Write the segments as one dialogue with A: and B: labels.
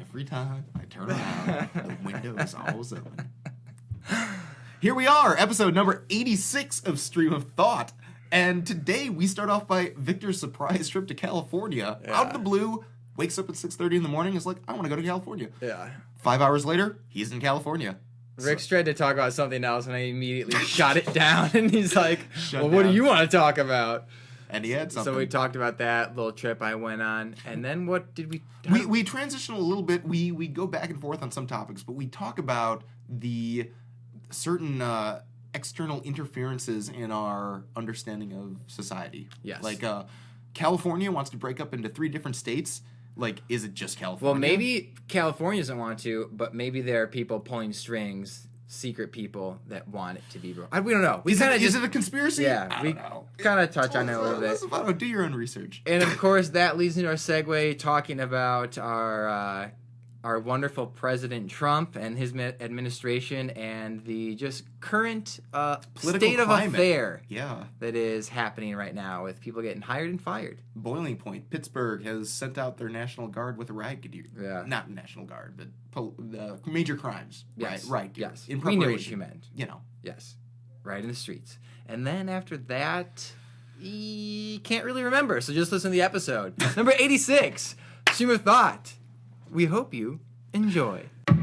A: Every time I turn around, the window is always open. Here we are, episode number 86 of Stream of Thought. And today we start off by Victor's surprise trip to California. Out of the blue, wakes up at 6:30 in the morning, is like, I want to go to California.
B: Yeah.
A: 5 hours later, he's in California.
B: Rick's tried to talk about something else, and I immediately shot it down. And he's like,
A: Shut
B: what do
A: down.
B: you want to talk about?
A: And he had something.
B: So we talked about that little trip I went on. And then what did we...
A: We transition a little bit. We go back and forth on some topics, but we talk about the certain external interferences in our understanding of society.
B: Yes.
A: Like, California wants to break up into 3 different states. Like, is it just California?
B: Well, maybe California doesn't want to, but maybe there are people pulling strings, secret people that want it to be broken. We don't know.
A: Is it a conspiracy?
B: Yeah,
A: I
B: we
A: don't know.
B: kind of touch on it a little bit.
A: Do your own research.
B: And of course, that leads into our segue talking about our wonderful President Trump and his administration and the just current
A: Political
B: state of
A: climate.
B: affair
A: Yeah.
B: that is happening right now with people getting hired and fired.
A: Boiling point. Pittsburgh has sent out their National Guard with a riot gear.
B: Yeah.
A: Not National Guard, but major crimes.
B: Yes.
A: Riot gear.
B: Yes.
A: In
B: We
A: preparation.
B: knew what you meant.
A: You know.
B: Yes. Right in the streets. And then after that, can't really remember. So just listen to the episode. Number 86, Stream of Thought. We hope you enjoy.
A: Then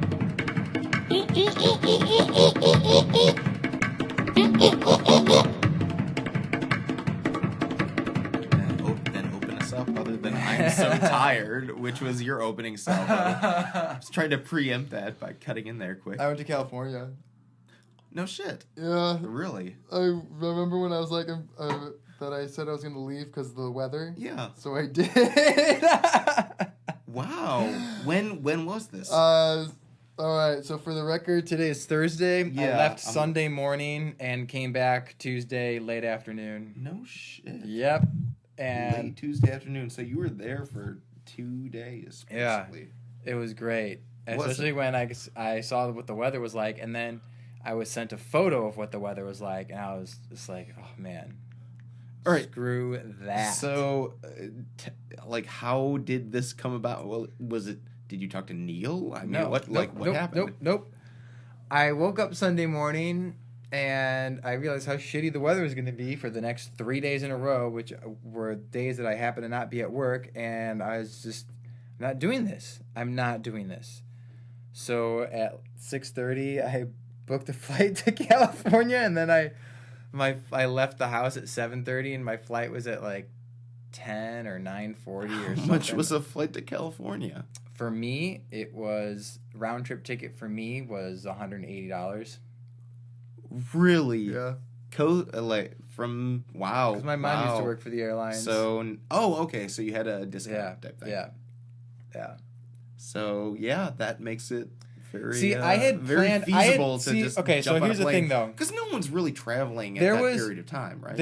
A: open us up other than I'm so tired, which was your opening salvo. I was trying to preempt that by cutting in there quick.
C: I went to California.
A: No shit.
C: Yeah.
A: Really?
C: I remember when I was like, that I said I was going to leave because of the weather.
A: Yeah.
C: So I did.
A: Wow. When was this?
C: All right. So for the record,
B: Today is Thursday.
A: Yeah,
B: I left Sunday morning and came back Tuesday late afternoon.
A: No shit.
B: Yep. And
A: Late Tuesday afternoon. So you were there for 2 days, basically.
B: it was great. Especially when I saw what the weather was like, and then I was sent a photo of what the weather was like, and I was just like, oh, man.
A: All right.
B: Screw that.
A: So, how did this come about? Well, did you talk to Neil? I mean,
B: No.
A: what happened?
B: Nope. I woke up Sunday morning, and I realized how shitty the weather was going to be for the next 3 days in a row, which were days that I happened to not be at work, and I was just not doing this. I'm not doing this. So at 6:30, I booked a flight to California, and then I left the house at 7:30, and my flight was at like 10 or 9:40 or something.
A: How much was a flight to California?
B: For me, it was round trip ticket for me was $180.
A: Really?
C: Yeah.
A: From wow.
B: Because my mom used to work for the airlines.
A: So okay. So you had a discount type thing.
B: Yeah.
A: So yeah, that makes it very.
B: See, I had
A: very
B: planned.
A: feasible to just
B: okay, so
A: jump on
B: here's
A: a
B: the thing,
A: plane.
B: though.
A: Because no one's really traveling at
B: There
A: that
B: was-
A: period of time, right?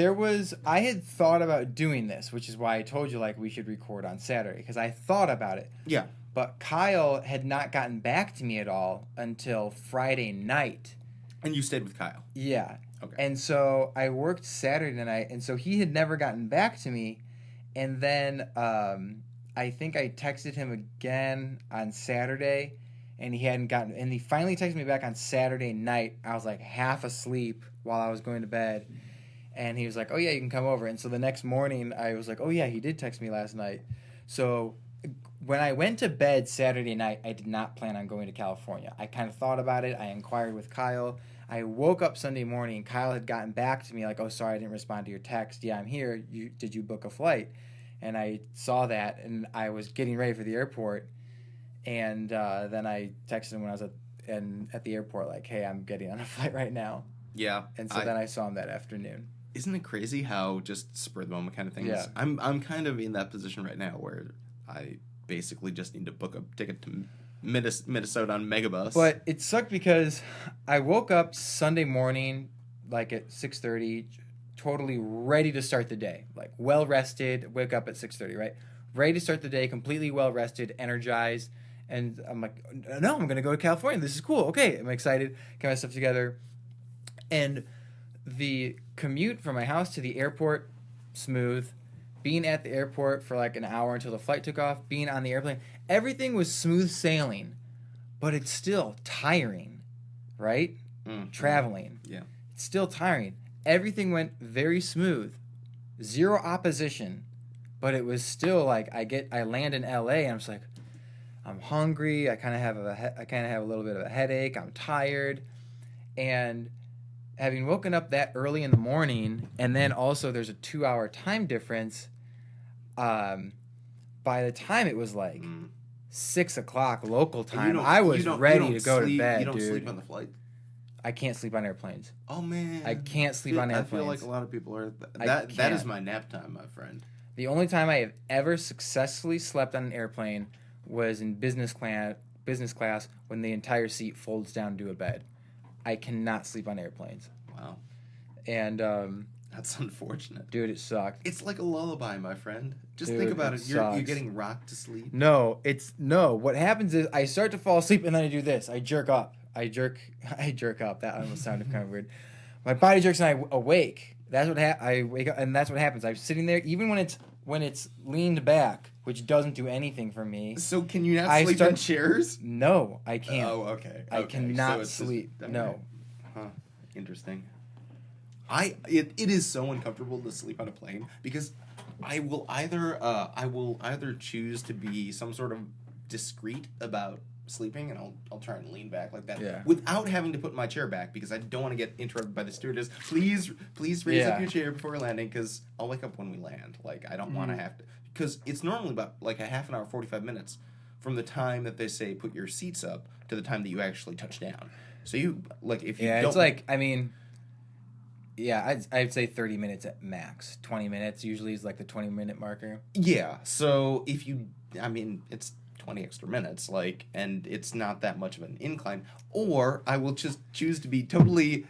B: I had thought about doing this, which is why I told you like we should record on Saturday, because I thought about it.
A: Yeah.
B: But Kyle had not gotten back to me at all until Friday night.
A: And you stayed with Kyle.
B: Yeah.
A: Okay.
B: And so I worked Saturday night, and so he had never gotten back to me. And then I think I texted him again on Saturday, and he hadn't gotten. And he finally texted me back on Saturday night. I was like half asleep while I was going to bed, and he was like, "Oh yeah, you can come over." And so the next morning, I was like, "Oh yeah, he did text me last night." So when I went to bed Saturday night, I did not plan on going to California. I kind of thought about it. I inquired with Kyle. I woke up Sunday morning. Kyle had gotten back to me like, "Oh, sorry, I didn't respond to your text. Yeah, I'm here. Did you book a flight?" And I saw that, and I was getting ready for the airport. And then I texted him when I was at the airport, like, "Hey, I'm getting on a flight right now."
A: Yeah.
B: And so then I saw him that afternoon.
A: Isn't it crazy how just spur of the moment kind of things?
B: Yeah.
A: I'm kind of in that position right now where I basically just need to book a ticket to Minnesota on Megabus.
B: But it sucked because I woke up Sunday morning, like at 6:30, totally ready to start the day. Like well rested, wake up at 6:30, right? Ready to start the day, completely well rested, energized. And I'm like, no, I'm going to go to California. This is cool. Okay, I'm excited. Get my stuff together. And the commute from my house to the airport, smooth. being at the airport for like an hour until the flight took off, being on the airplane, everything was smooth sailing, but it's still tiring, right? Traveling.
A: Yeah.
B: It's still tiring. Everything went very smooth. Zero opposition. But it was still like I land in LA and I'm just like, I'm hungry. I kind of have a little bit of a headache. I'm tired. And having woken up that early in the morning, and then also there's a 2-hour time difference, by the time it was like 6 o'clock local time, I was ready to go to bed,
A: You don't
B: dude.
A: sleep on the flight?
B: I can't sleep on airplanes.
A: Oh, man.
B: I can't sleep on airplanes.
A: I feel like a lot of people are... That is my nap time, my friend.
B: The only time I have ever successfully slept on an airplane was in business class when the entire seat folds down to a bed. I cannot sleep on airplanes.
A: Wow.
B: And
A: that's unfortunate.
B: Dude, it sucked.
A: It's like a lullaby, my friend. Just
B: Dude,
A: think about it. You're
B: sucks.
A: getting rocked to sleep.
B: No. What happens is I start to fall asleep and then I do this. I jerk up. I jerk up. That almost sounded kind of weird. My body jerks and I awake. That's what I wake up and that's what happens. I'm sitting there even when it's leaned back, which doesn't do anything for me.
A: So can you not sleep in chairs?
B: No, I can't.
A: Oh, okay.
B: I cannot sleep. No.
A: Huh. Interesting. It is so uncomfortable to sleep on a plane because I will either choose to be some sort of discreet about sleeping and I'll try and lean back like that without having to put my chair back because I don't want to get interrupted by the stewardess. Please raise up your chair before landing because I'll wake up when we land. Like I don't want to have to because it's normally about like a half an hour, 45 minutes from the time that they say put your seats up to the time that you actually touch down. So you like if you don't,
B: it's like I'd say 30 minutes at max. 20 minutes usually is like the 20-minute marker.
A: Yeah. So if you, it's 20 extra minutes, and it's not that much of an incline. Or I will just choose to be totally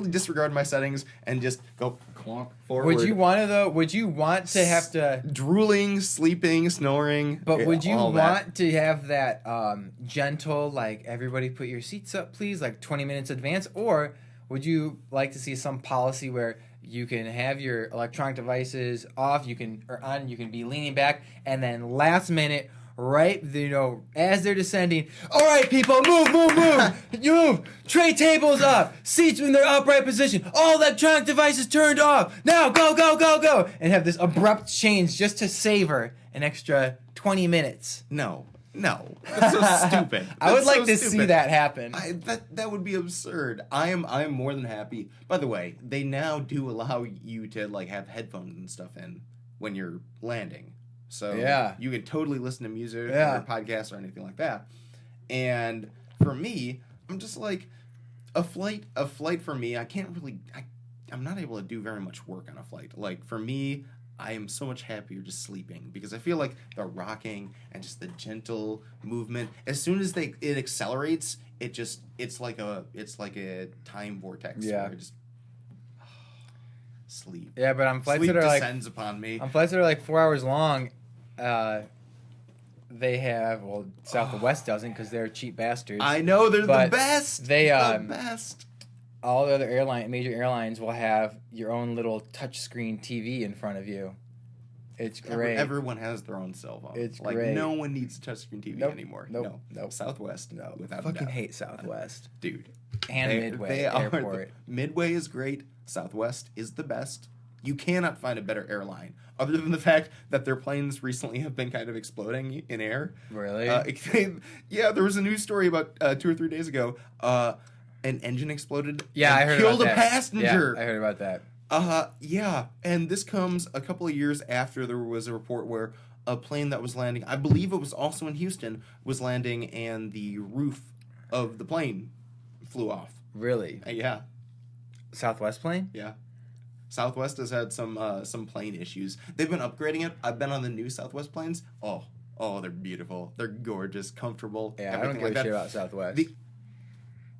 A: disregard my settings and just go clonk forward.
B: Would you want to though? Would you want to have to
A: drooling, sleeping, snoring?
B: But would you want to have that gentle, like everybody put your seats up, please, like 20 minutes advance, or would you like to see some policy where you can have your electronic devices off, you can be leaning back, and then last minute, right, as they're descending, all right, people, move, you move, tray tables up, seats in their upright position, all electronic devices turned off, now go, and have this abrupt change just to savor an extra 20 minutes.
A: No, that's so stupid.
B: I would like to see that happen.
A: That would be absurd. I am more than happy. By the way, they now do allow you to have headphones and stuff in when you're landing. So you can totally listen to music or podcasts or anything like that. And for me, I'm just like a flight for me, I'm not able to do very much work on a flight. Like for me, I am so much happier just sleeping because I feel like the rocking and just the gentle movement. As soon as it accelerates, it's like a time vortex.
B: Yeah.
A: Where I just sleep.
B: Yeah, but on flights
A: sleep
B: that are
A: descends upon me.
B: On flights that are 4 hours long, they have Southwest doesn't because they're cheap bastards.
A: I know they're the best. The best.
B: All the other major airlines will have your own little touchscreen TV in front of you. It's great.
A: Everyone has their own cell phone.
B: It's great.
A: No one needs a touchscreen TV anymore.
B: Nope.
A: Southwest. No. Without
B: fucking
A: doubt.
B: Hate Southwest.
A: Dude.
B: And Midway Airport.
A: Midway is great. Southwest is the best. You cannot find a better airline other than the fact that their planes recently have been kind of exploding in air.
B: Really?
A: There was a news story about 2 or 3 days ago. An engine exploded.
B: Yeah, I heard
A: killed
B: about that.
A: a passenger.
B: Yeah, I heard about that.
A: And this comes a couple of years after there was a report where a plane that was landing, I believe it was also in Houston, was landing and the roof of the plane flew off.
B: Really?
A: Yeah.
B: Southwest plane?
A: Yeah. Southwest has had some plane issues. They've been upgrading it. I've been on the new Southwest planes. Oh, they're beautiful. They're gorgeous, comfortable.
B: Yeah, I don't give a shit about Southwest.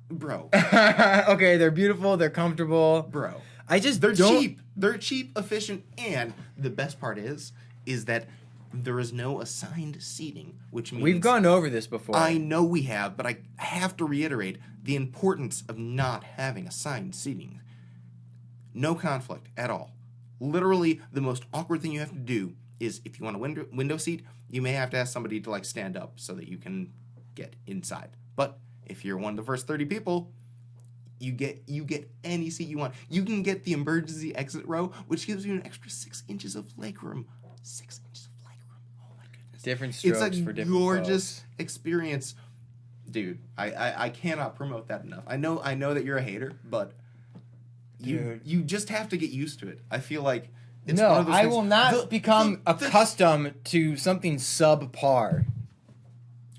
A: Bro.
B: Okay, they're beautiful. They're comfortable.
A: Bro.
B: They're
A: cheap. They're cheap, efficient, and the best part is that there is no assigned seating, which means...
B: We've gone over this before.
A: I know we have, but I have to reiterate the importance of not having assigned seating. No conflict at all. Literally, the most awkward thing you have to do is if you want a window seat, you may have to ask somebody to like stand up so that you can get inside. But if you're one of the first 30 people, you get any seat you want. You can get the emergency exit row, which gives you an extra 6 inches of legroom. 6 inches of legroom. Oh my goodness.
B: Different strokes
A: it's a
B: for different
A: gorgeous
B: folks.
A: experience. Dude, I cannot promote that enough. I know that you're a hater, but you just have to get used to it. I feel like it's one of those
B: I
A: things-
B: will not become accustomed to something subpar.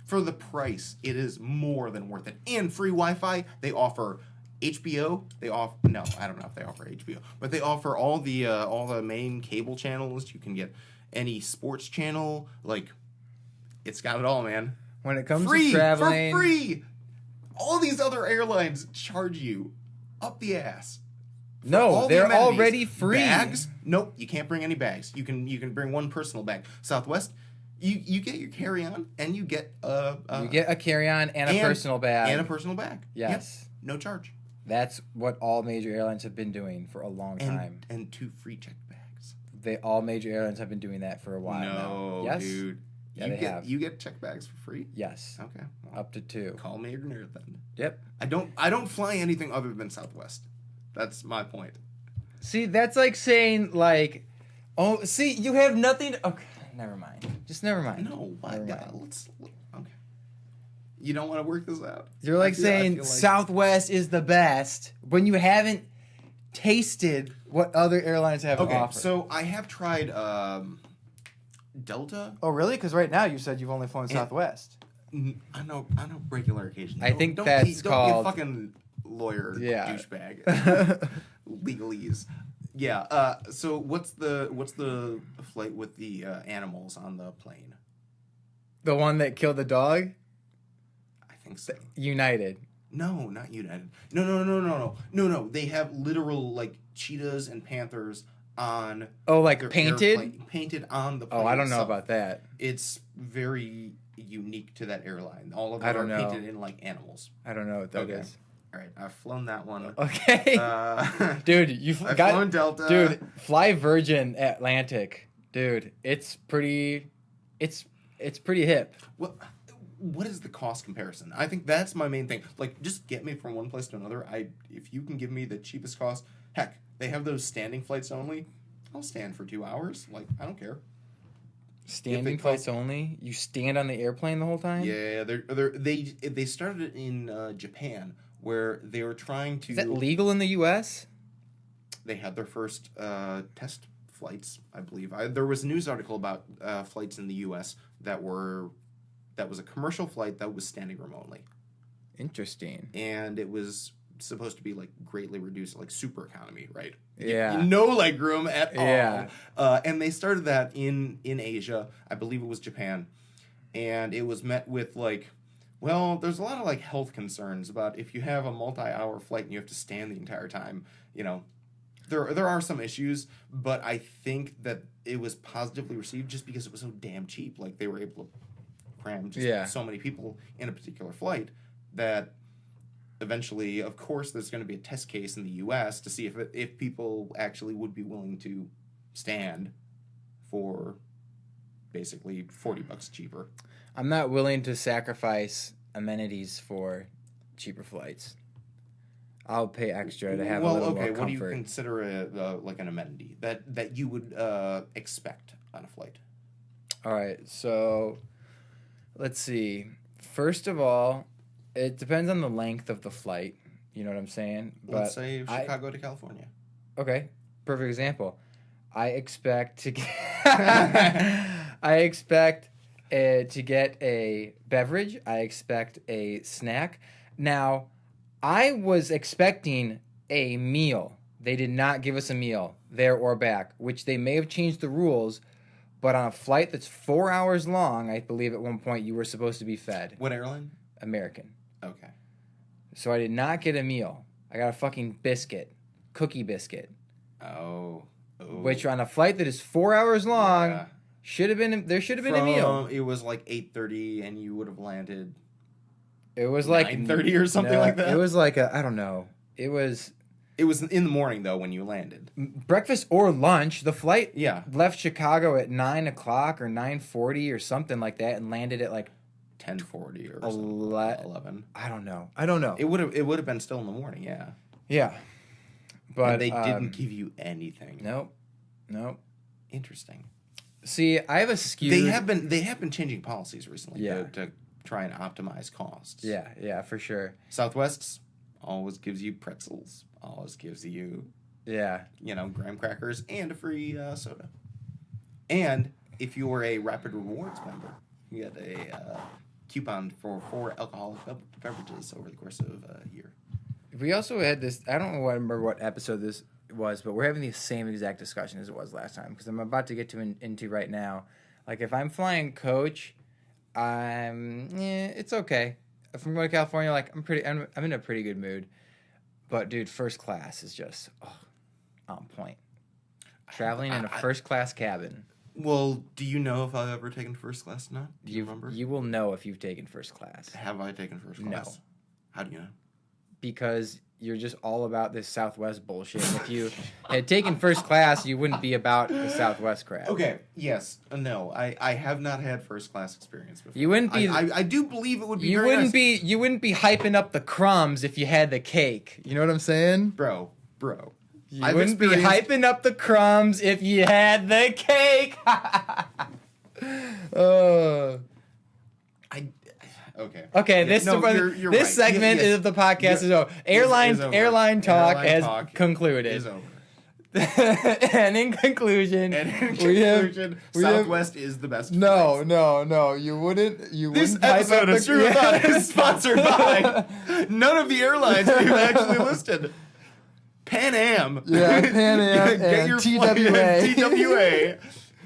A: For the price, it is more than worth it. And free Wi-Fi. They offer HBO. I don't know if they offer HBO, but they offer all the main cable channels. You can get any sports channel. Like, it's got it all, man.
B: When it comes
A: Free
B: to traveling,
A: for free. All these other airlines charge you up the ass. For all
B: no,
A: the
B: they're
A: amenities.
B: already free.
A: Bags? Nope, you can't bring any bags. You can bring one personal bag. Southwest, you get your carry-on and you get
B: You get a carry-on and a personal bag.
A: and a personal bag.
B: Yes.
A: Yep, no charge.
B: That's what all major airlines have been doing for a long time.
A: And 2 free checked bags.
B: All major airlines have been doing that for a while now.
A: No,
B: Yes?
A: dude.
B: Yeah,
A: you
B: they have.
A: You get checked bags for free?
B: Yes.
A: Okay. Well,
B: Up to 2.
A: call me ignorant then.
B: Yep.
A: I don't fly anything other than Southwest. That's my point.
B: See, that's like saying, like, oh, see, you have nothing to... Okay, never mind. Just never mind.
A: No, why?
B: Never
A: God,
B: mind.
A: Okay. You don't want to work this out?
B: You're like saying Southwest is the best when you haven't tasted what other airlines have to
A: Okay,
B: offer.
A: so I have tried Delta.
B: Oh, really? Because right now you said you've only flown Southwest.
A: I know regular occasion.
B: I think
A: don't
B: that's
A: be, don't
B: called-
A: be a fucking lawyer
B: Yeah.
A: douchebag. Legalese. Yeah. So what's the flight with the animals on the plane?
B: The one that killed the dog?
A: I think so.
B: United.
A: No, not United. No. They have literal like cheetahs and panthers on.
B: Oh, like
A: their
B: painted?
A: airplane, painted on the plane.
B: Oh, I don't know
A: itself.
B: about that.
A: It's very unique to that airline. All of
B: I
A: them
B: don't
A: are
B: know.
A: painted in like animals.
B: I don't know what that
A: Okay.
B: is.
A: All right, I've flown that one.
B: Okay.
A: Dude,
B: Dude, you've
A: I've
B: got...
A: flown Delta.
B: Dude, fly Virgin Atlantic. Dude, it's pretty... It's pretty hip.
A: What is the cost comparison? I think that's my main thing. Like, just get me from one place to another. If you can give me the cheapest cost, heck, they have those standing flights only. I'll stand for 2 hours. Like, I don't care.
B: Standing flights only? You stand on the airplane the whole time?
A: Yeah, they started it in Japan, where they were trying to.
B: Is that legal in the U.S.?
A: They had their first test flights, I believe. There was a news article about flights in the U.S. that was a commercial flight that was standing room only,
B: Interesting.
A: and it was supposed to be like greatly reduced, like super economy, right?
B: Yeah.
A: No leg room at all.
B: Yeah.
A: And they started that in Asia. I believe it was Japan, and it was met with like, well, there's a lot of like health concerns about if you have a multi-hour flight and you have to stand the entire time. You know, there are some issues, but I think that it was positively received just because it was so damn cheap. Like they were able to cram just so many people in a particular flight that eventually, of course, there's going to be a test case in the U.S. to see if people actually would be willing to stand for basically $40 cheaper.
B: I'm not willing to sacrifice amenities for cheaper flights. I'll pay extra to have a little more comfort.
A: What do you consider like an amenity that you would expect on a flight?
B: All right, so let's see. First of all, it depends on the length of the flight. You know what I'm saying?
A: Let's say Chicago to California.
B: Okay, perfect example. I expect to get to get a beverage. I expect a snack. Now, I was expecting a meal. They did not give us a meal there or back, which they may have changed the rules. But on a flight that's 4 hours long, I believe at one point you were supposed to be fed.
A: What airline?
B: American.
A: Okay.
B: So I did not get a meal. I got a fucking biscuit, cookie biscuit.
A: Oh.
B: Which on a flight that is 4 hours long,
A: Yeah.
B: there should have been a meal.
A: It was like 8:30, and you would have landed.
B: It was like
A: 9:30 or something like that.
B: It was like I don't know. It was
A: It was in the morning though when you landed.
B: Breakfast or lunch. The flight
A: Yeah.
B: left Chicago at 9 o'clock or 9:40 or something like that, and landed at like
A: 10:40 or 11.
B: I don't know.
A: It would have been still in the morning, yeah.
B: Yeah, but
A: and they didn't give you anything.
B: Nope.
A: Interesting.
B: See, I have a skewed.
A: They have been changing policies recently
B: Yeah.
A: to try and optimize costs.
B: Yeah, for sure.
A: Southwest's always gives you pretzels. Always gives you
B: Yeah.
A: graham crackers and a free soda. And if you were a Rapid Rewards member, you get a coupon for 4 alcoholic beverages over the course of a year.
B: We also had this. I don't remember what episode this was, but we're having the same exact discussion as it was last time because I'm about to get into right now. Like if I'm flying coach, it's okay. If I'm going to California, like I'm in a pretty good mood. But dude, first class is just on point. Traveling in a first class cabin.
A: Well, do you know if I've ever taken first class or not? Do you remember?
B: You will know if you've taken first class.
A: Have I taken first class?
B: No.
A: How do you know?
B: Because you're just all about this Southwest bullshit. And if you had taken first class, you wouldn't be about the Southwest crap.
A: Okay, yes. No, I have not had first class experience before.
B: You wouldn't be.
A: I do believe it would be
B: You
A: very
B: wouldn't
A: nice.
B: be. You wouldn't be hyping up the crumbs if you had the cake. You know what I'm saying?
A: Bro.
B: You wouldn't be hyping up the crumbs if you had the cake. Okay. This
A: you're
B: this
A: right.
B: segment
A: Yes.
B: of the podcast is over. Airline talk has concluded.
A: Is over.
B: And in conclusion,
A: Southwest is the best.
C: No.
A: place.
C: You wouldn't.
A: This
C: wouldn't hype
A: episode
C: up
A: of Stream of Thought is sponsored by none of the airlines we've actually listed. Pan Am.
C: Yeah, Pan Am
A: Get
C: and
A: your
C: TWA.
A: TWA.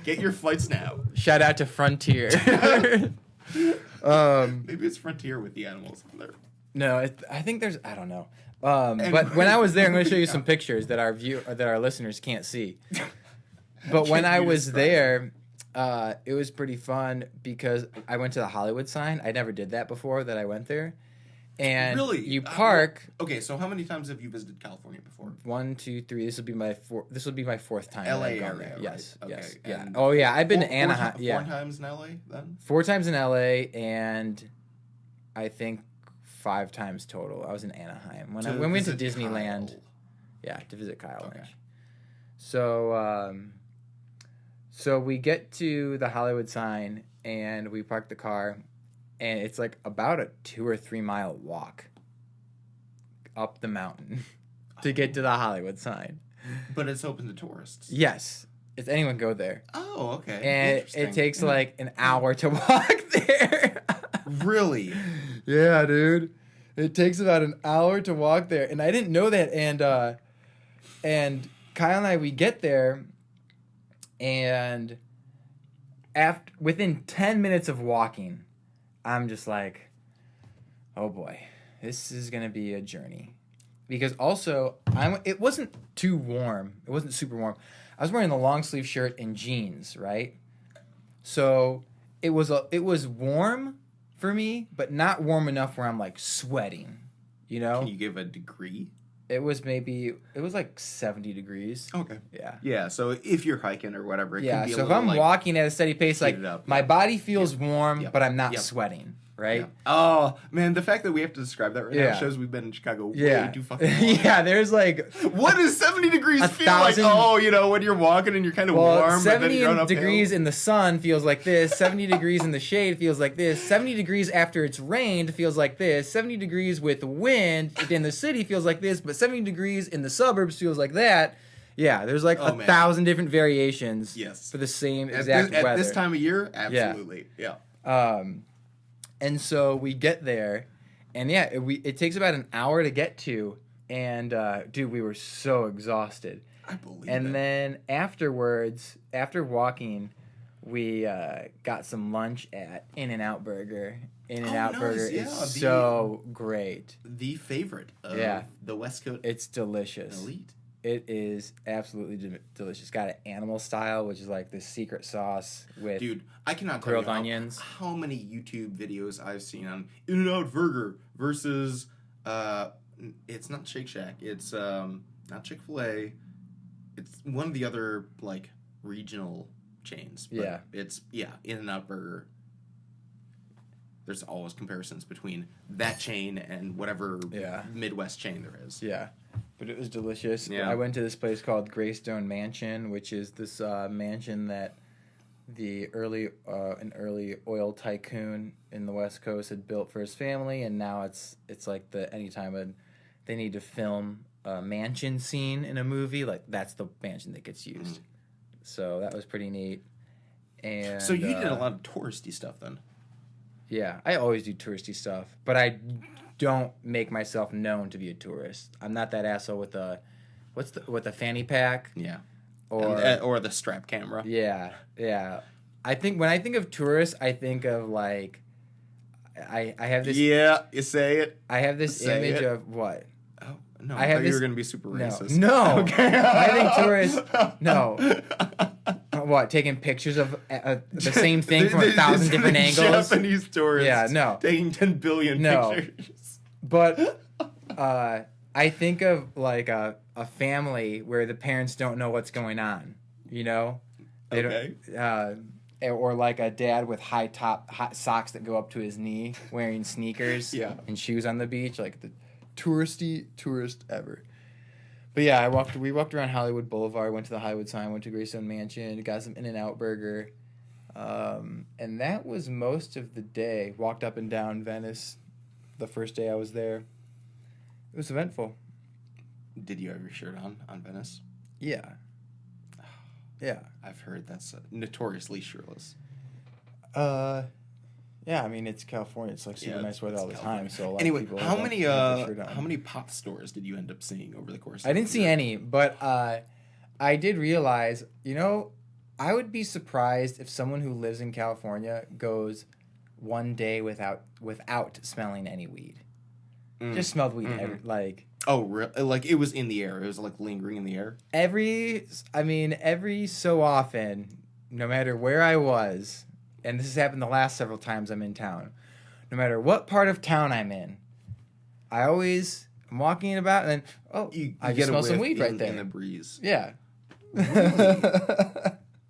A: Get your flights now.
B: Shout out to Frontier.
A: Maybe it's Frontier with the animals on there.
B: No, I think there's. I don't know. But when I was there, I'm going to show you some pictures that our listeners can't see. But when I was there, it was pretty fun because I went to the Hollywood sign. I never did that before that I went there. And
A: Really?
B: you park.
A: Okay, so how many times have you visited California before?
B: 1, 2, 3. This will be my fourth time.
A: LA
B: I've gone
A: area,
B: there.
A: right?
B: Yes.
A: Okay,
B: Yes. Yeah.
A: and
B: Oh yeah. I've been to Anaheim.
A: Four times in LA then?
B: 4 times in LA and I think 5 times total. I was in Anaheim when we went to Disneyland.
A: Kyle.
B: Yeah, to visit Kyle.
A: Okay.
B: So we get to the Hollywood sign and we park the car, and it's like about a 2 or 3 mile walk up the mountain to get to the Hollywood sign.
A: But it's open to tourists.
B: Yes, if anyone go there.
A: Oh, okay.
B: And
A: Interesting.
B: it takes like an hour to walk there.
A: Really?
B: Yeah, dude. It takes about an hour to walk there, and I didn't know that. And Kyle and I, we get there, and within 10 minutes of walking, I'm just like, oh boy, this is gonna be a journey. Because also, it wasn't too warm. It wasn't super warm. I was wearing the long sleeve shirt and jeans, right? So it was warm for me, but not warm enough where I'm like sweating, you know?
A: Can you give a degree?
B: It was like 70 degrees.
A: Okay.
B: Yeah.
A: Yeah, so if you're hiking or whatever, it
B: Yeah,
A: can be
B: so
A: a
B: if
A: little,
B: I'm walking at a steady pace, like
A: heated up,
B: my body feels warm,
A: Yep.
B: but I'm not
A: Yep.
B: sweating, right?
A: Yeah. Oh, man, the fact that we have to describe that right now
B: Yeah.
A: shows we've been in Chicago
B: Yeah.
A: way too fucking long.
B: Yeah, there's like
A: What does 70 degrees feel
B: 1,000
A: like? Oh, when you're walking and you're kind of warm, but then
B: 70
A: you're going uphill.
B: degrees in the sun feels like this. 70 degrees in the shade feels like this. 70 degrees after it's rained feels like this. 70 degrees with wind in the city feels like this. But 70 degrees in the suburbs feels like that. Yeah, there's like 1,000 different variations.
A: Yes.
B: For the same exact
A: at
B: weather.
A: this time of year, absolutely. Yeah.
B: And so we get there, and yeah, it takes about an hour to get to, and dude, we were so exhausted.
A: I believe
B: And
A: it.
B: then afterwards, after walking, we got some lunch at In-N-Out Burger. In-N-Out
A: nice.
B: Burger
A: Yeah,
B: is so great.
A: The favorite of the West Coast
B: It's delicious.
A: elite.
B: It is absolutely delicious. Got an animal style, which is like the secret sauce with
A: Dude, I cannot tell
B: grilled
A: you
B: onions.
A: how many YouTube videos I've seen on In-N-Out Burger versus it's not Shake Shack, it's not Chick-fil-A. It's one of the other like regional chains. But
B: Yeah.
A: It's In-N-Out Burger. There's always comparisons between that chain and whatever Midwest chain there is.
B: Yeah. But it was delicious.
A: Yeah.
B: I went to this place called Greystone Mansion, which is this mansion that an early oil tycoon in the West Coast had built for his family, and now it's like anytime they need to film a mansion scene in a movie, like that's the mansion that gets used. So that was pretty neat. And
A: so you did a lot of touristy stuff then.
B: Yeah, I always do touristy stuff, but I don't make myself known to be a tourist. I'm not that asshole with a fanny pack.
A: Yeah.
B: Or
A: the strap camera.
B: Yeah. I think when I think of tourists, I think of like I have this.
A: Yeah, you say it.
B: I have this
A: Say
B: image
A: it.
B: of what?
A: Oh no!
B: I have
A: thought you
B: this-
A: were going to be super racist.
B: No.
A: Okay.
B: I think tourists. No. What? Taking pictures of the same thing from 1,000 different angles.
A: Japanese tourists.
B: Yeah, no.
A: Taking 10 billion
B: No.
A: pictures.
B: But I think of like a family where the parents don't know what's going on. You know. They don't, or like a dad with high socks that go up to his knee, wearing sneakers and shoes on the beach, like the tourist ever. But yeah, we walked around Hollywood Boulevard, went to the Hollywood sign, went to Greystone Mansion, got some In-N-Out Burger, and that was most of the day. Walked up and down Venice the first day I was there. It was eventful.
A: Did you have your shirt on Venice?
B: Yeah. Yeah.
A: I've heard that's notoriously shirtless.
B: Yeah, I mean, it's California. It's like super nice weather all the time. So a lot
A: Anyway,
B: of people
A: how
B: don't
A: many
B: have their shirt on.
A: how many pop stores did you end up seeing over the course?
B: I didn't see any, but I did realize, I would be surprised if someone who lives in California goes one day without smelling any weed. Just smelled weed
A: Oh, really? Like it was in the air. It was like lingering in the air.
B: every so often, no matter where I was, and this has happened the last several times I'm in town, no matter what part of town I'm in, I'm walking about and then I just smell some weed right there
A: in the breeze.
B: Yeah.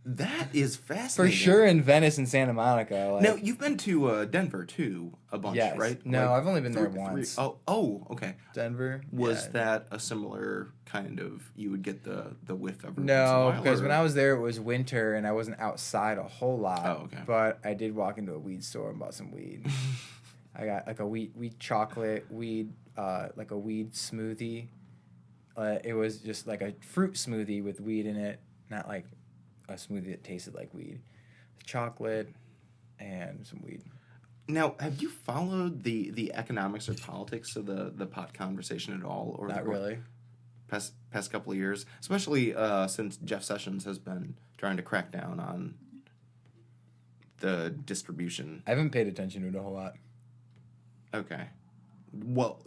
A: That is
B: For
A: fascinating.
B: sure in Venice and Santa Monica.
A: Now you've been to Denver too a bunch,
B: Yes.
A: right?
B: No,
A: Like,
B: I've only been there once.
A: Oh, okay.
B: Denver.
A: Was
B: yeah.
A: that a similar kind of? You would get the whiff every once in a
B: No,
A: while,
B: because
A: or-
B: when I was there, it was winter and I wasn't outside a whole lot.
A: Oh, okay.
B: But I did walk into a weed store and bought some weed. I got like a weed chocolate, like a weed smoothie. It was just like a fruit smoothie with weed in it, not like a smoothie that tasted like weed. Chocolate and some weed.
A: Now, have you followed the economics or politics of the pot conversation at all? Or
B: Not really.
A: Past couple of years, especially since Jeff Sessions has been trying to crack down on the distribution.
B: I haven't paid attention to it a whole lot.
A: Okay. Well,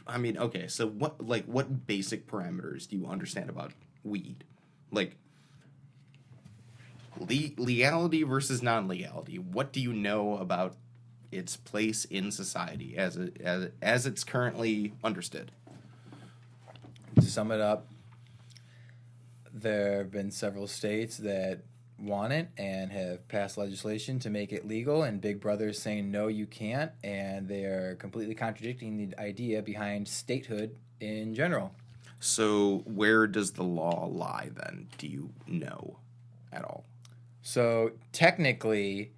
A: I mean, okay. So what basic parameters do you understand about weed? Like legality versus non-legality. What do you know about its place in society as it's currently understood?
B: To sum it up, there have been several states that want it and have passed legislation to make it legal, and Big Brother is saying no, you can't, and they are completely contradicting the idea behind statehood in general.
A: So where does the law lie then? Do you know at all?
B: So technically,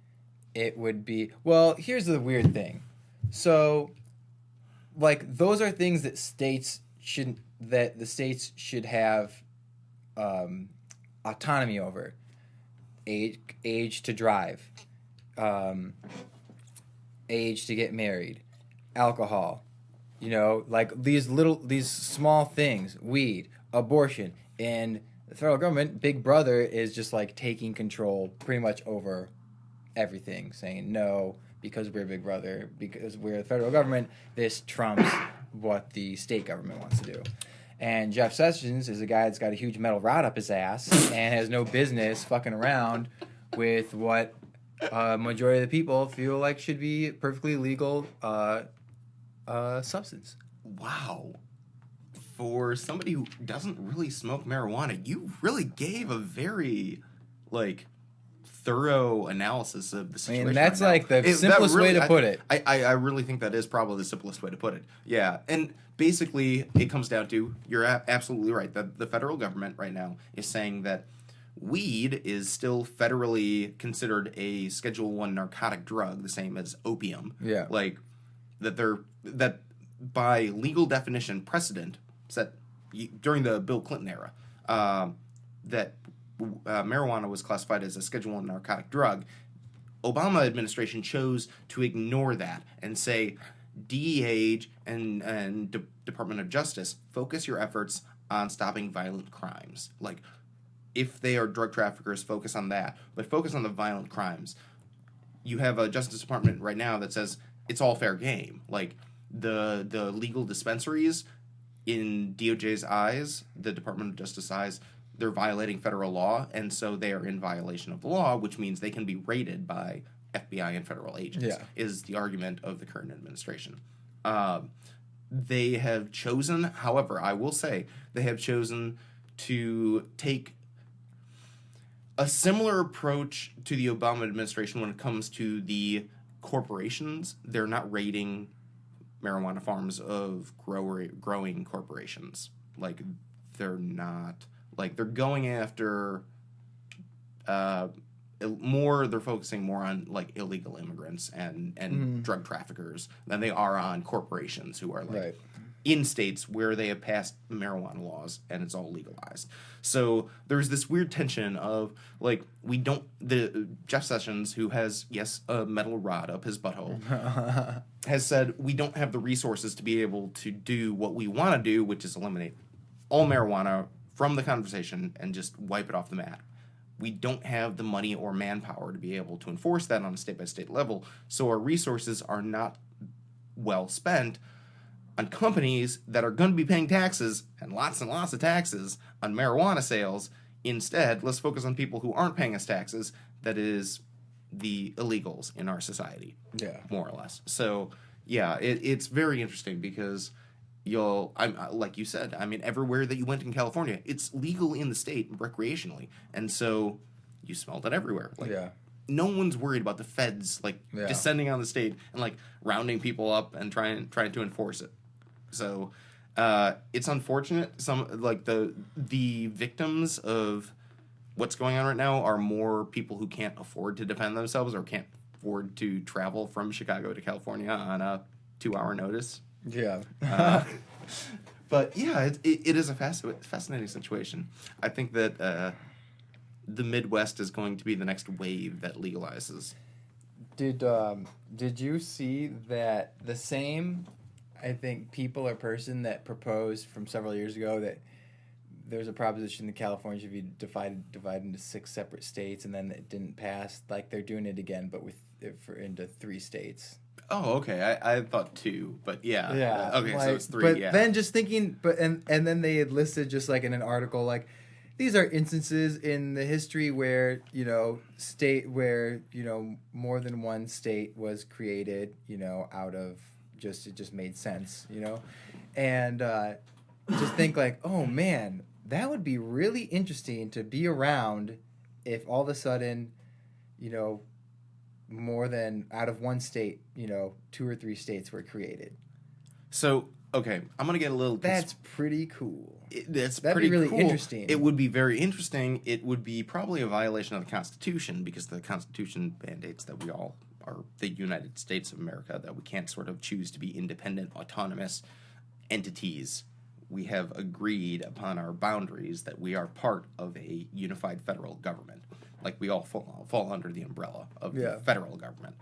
B: it would be... Well, here's the weird thing. So, like, those are things that the states should have autonomy over. Age to drive, age to get married, alcohol, like these small things, weed, abortion, and the federal government, Big Brother, is just like taking control pretty much over everything, saying no, because we're Big Brother, because we're the federal government, this trumps what the state government wants to do. And Jeff Sessions is a guy that's got a huge metal rod up his ass and has no business fucking around with what majority of the people feel like should be perfectly legal substance.
A: Wow. for somebody who doesn't really smoke marijuana, you really gave a very, like, thorough analysis of the situation.
B: I mean, that's
A: right
B: like
A: now.
B: the simplest way to put it.
A: I really think that is probably the simplest way to put it. Yeah, and basically it comes down to, you're absolutely right, that the federal government right now is saying that weed is still federally considered a Schedule I narcotic drug, the same as opium.
B: Yeah.
A: Like, that by legal definition precedent set during the Bill Clinton era, that marijuana was classified as a Schedule I narcotic drug. Obama administration chose to ignore that and say, DEA and Department of Justice, focus your efforts on stopping violent crimes. Like, if they are drug traffickers, focus on that, but focus on the violent crimes. You have a Justice Department right now that says it's all fair game. Like, the legal dispensaries, in DOJ's eyes, the Department of Justice eyes, they're violating federal law, and so they are in violation of the law, which means they can be raided by FBI and federal agents, is the argument of the current administration. They have chosen, however, I will say, they have chosen to take a similar approach to the Obama administration when it comes to the corporations. They're not raiding marijuana farms of growing corporations. Like, they're not... Like, they're going after... they're focusing more on, like, illegal immigrants and drug traffickers than they are on corporations who are, like, in states where they have passed marijuana laws and it's all legalized. So there's this weird tension of, like, Jeff Sessions, who has, yes, a metal rod up his butthole, has said we don't have the resources to be able to do what we want to do, which is eliminate all marijuana from the conversation and just wipe it off the map. We don't have the money or manpower to be able to enforce that on a state-by-state level, so our resources are not well spent on companies that are going to be paying taxes and lots of taxes on marijuana sales. Instead, let's focus on people who aren't paying us taxes, that is, the illegals in our society, more or less. So, yeah, it's very interesting because like you said, I mean, everywhere that you went in California, it's legal in the state recreationally, and so you smelled it everywhere. Like, no one's worried about the feds, like, descending on the state and, like, rounding people up and trying to enforce it. So, it's unfortunate. Some, like, the victims of what's going on right now are more people who can't afford to defend themselves or can't afford to travel from Chicago to California on a 2-hour notice.
B: Yeah.
A: But yeah, it is a fascinating situation. I think that the Midwest is going to be the next wave that legalizes.
B: Did you see that the same, I think, people or person that proposed from several years ago that there's a proposition that California should be divided into 6 separate states, and then it didn't pass? Like, they're doing it again, but into 3 states.
A: Oh, okay. I thought 2, but yeah.
B: Yeah.
A: Okay,
B: like,
A: so it's 3.
B: But
A: yeah.
B: then just thinking, and then they had listed just like in an article, like, these are instances in the history where more than one state was created, out of it just made sense, and just think like, oh man, that would be really interesting to be around if all of a sudden, more than out of one state, 2 or 3 states were created.
A: So, okay, I'm going to get a little...
B: That's pretty cool.
A: That'd
B: be really
A: cool.
B: Interesting.
A: It would be very interesting. It would be probably a violation of the Constitution, because the Constitution mandates that we all are the United States of America, that we can't sort of choose to be independent, autonomous entities. We have agreed upon our boundaries that we are part of a unified federal government. Like, we all fall under the umbrella of the federal government.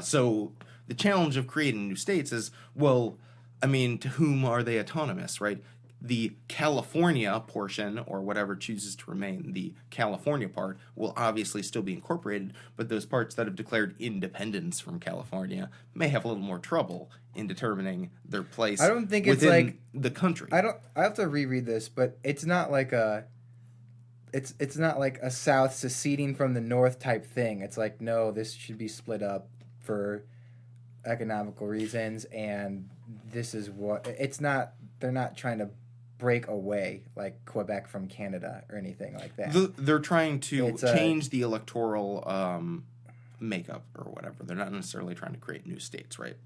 A: So the challenge of creating new states is, well, I mean, to whom are they autonomous, right? The California portion, or whatever chooses to remain the California part, will obviously still be incorporated, but those parts that have declared independence from California may have a little more trouble in determining their place.
B: I don't think
A: within
B: it's like
A: the country.
B: I have to reread this, but it's not like it's not like a South seceding from the North type thing. It's like, no, this should be split up for economical reasons, and this is what it's not. They're not trying to break away like Quebec from Canada or anything like that.
A: They're trying to
B: It's
A: change the electoral makeup or whatever. They're not necessarily trying to create new states, right?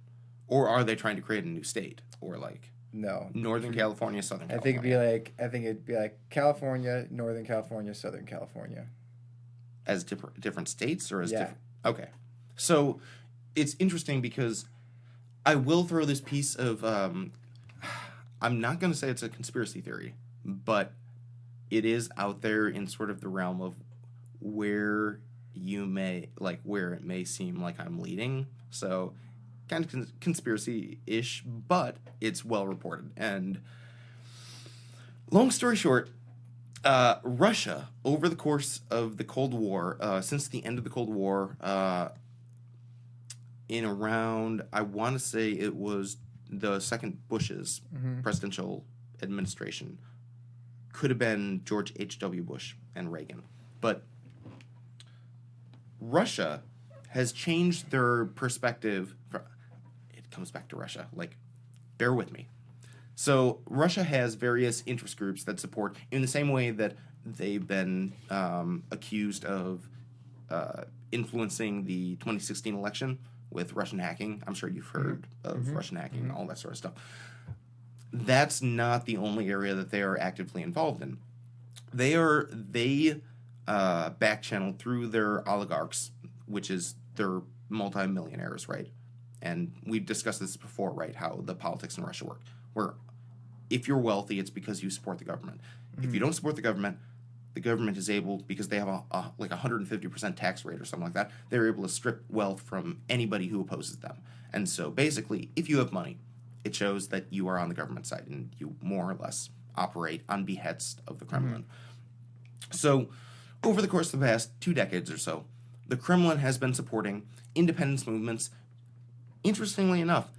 A: Or are they trying to create a new state? Or like
B: No.
A: Northern California, Southern
B: I
A: California?
B: think it'd be like California, Northern California, Southern California.
A: As different states or as
B: Yeah.
A: different... Okay. So it's interesting because I will throw this piece of... I'm not going to say it's a conspiracy theory, but it is out there in sort of the realm of where where it may seem like I'm leading. So kind of conspiracy-ish, but it's well reported. And long story short, Russia, over the course of the Cold War, since the end of the Cold War, in around, I want to say it was the second Bush's presidential administration. Could have been George H.W. Bush and Reagan. But Russia has changed their perspective. It comes back to Russia. Like, bear with me. So Russia has various interest groups that support, in the same way that they've been accused of influencing the 2016 election with Russian hacking. I'm sure you've heard of Russian hacking and all that sort of stuff. That's not the only area that they are actively involved in. They back channel through their oligarchs, which is their multimillionaires, right? And we've discussed this before, right? How the politics in Russia work. Where if you're wealthy, it's because you support the government. If you don't support the government is able, because they have a 150% tax rate or something like that, they're able to strip wealth from anybody who opposes them. And so basically, if you have money, it shows that you are on the government side and you more or less operate on behest of the Kremlin. So over the course of the past 2 decades or so, the Kremlin has been supporting independence movements, interestingly enough,